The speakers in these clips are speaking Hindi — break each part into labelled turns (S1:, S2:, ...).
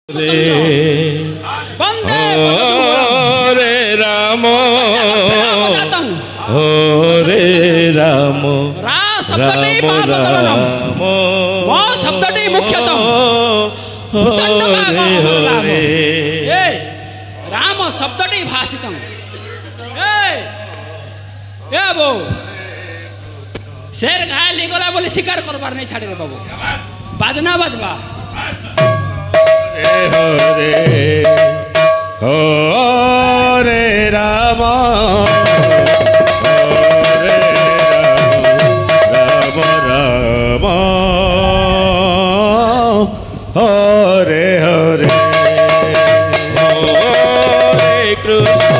S1: वंदे
S2: हरे राम हरे राम
S1: रा शब्दटी पापतलनम मा शब्दटी मुख्यतम राम शब्दटी भाषितम ए बो शेर घायल निगला बोले शिकार करबार नहीं छाड़े रे बाबू बाजना बजबा
S2: हरे हरे राम हरे राम राम हरे हरे हरे कृष्ण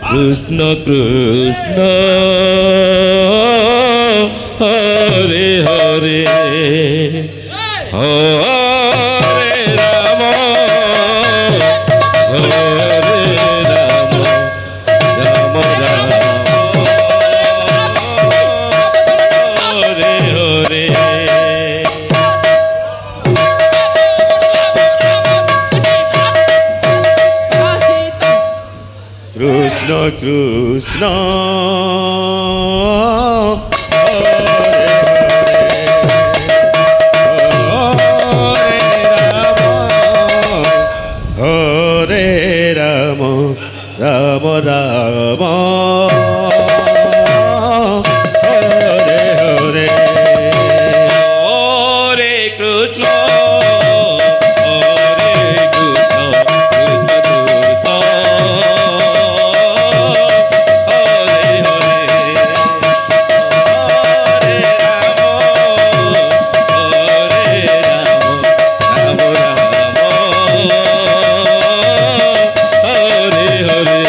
S2: कृष्ण कृष्ण हरे हरे हरे राम राम राम हरे हरे कृष्ण कृष्ण राम राम हरे हरे हरे कृष्ण हरे कृष्ण कृष्ण कृष्ण हरे हरे हरे राम राम राम हरे हरे कृष्ण कृष्ण हरे हरे हरे राम राम राम हरे हरे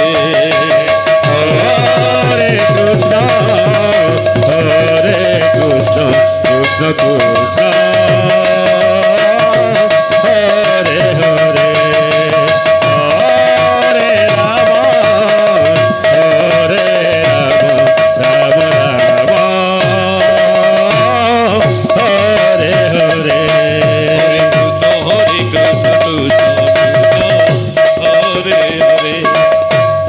S2: हरे कृष्ण हरे हरे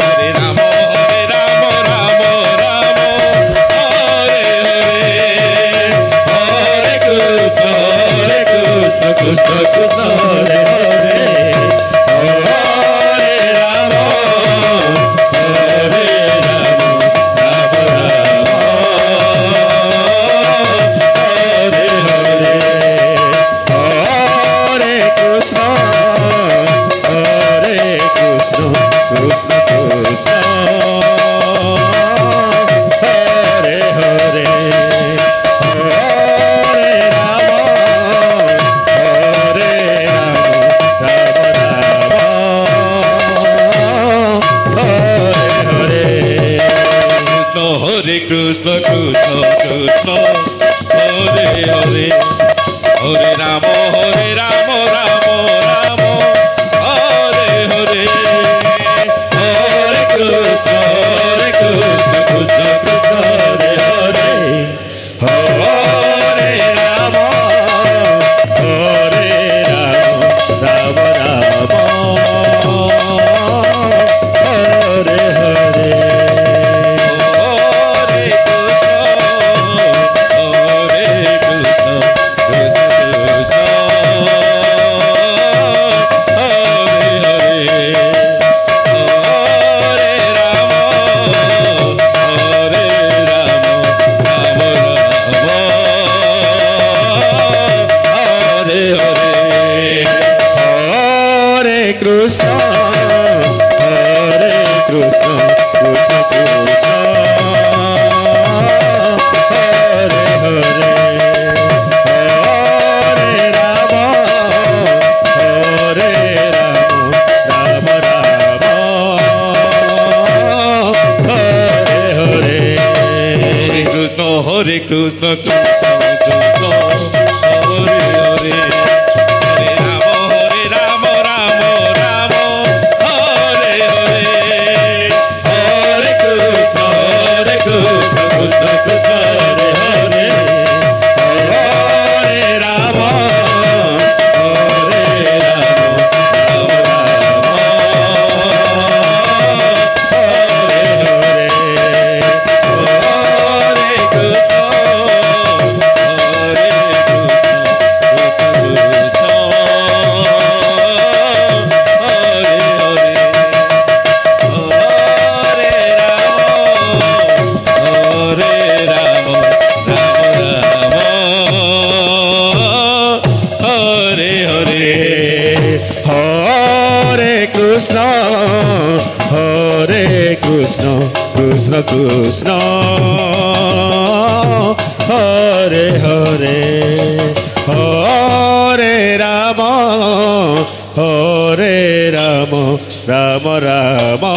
S2: हरे राम राम राम हरे हरे हरे कृष्ण कृष्ण कृष्ण हरे हरे हरे राम राम राम हरे हरे हरे कृष्ण कृष्ण कृष्ण हरे हरे हरे राम हरे कृष्ण कृष्ण कृष्ण हरे हरे हरे राम राम राम हरे हरे हरे कृष्ण कृष्ण कृष्ण हरे हरे हरे राम राम राम हरे हरे कृष्ण हरे Krishna Krishna Krishna Hare Hare Hare Ram Ram Ram Hare Hare Hare Krishna Krishna Krishna Hare Hare Hare Ram Ram Hare Hare Hare Krishna Krishna Krishna Hare Hare Hare Krishna Krishna Krishna Hare Hare Hare Rama Hare Rama Rama Rama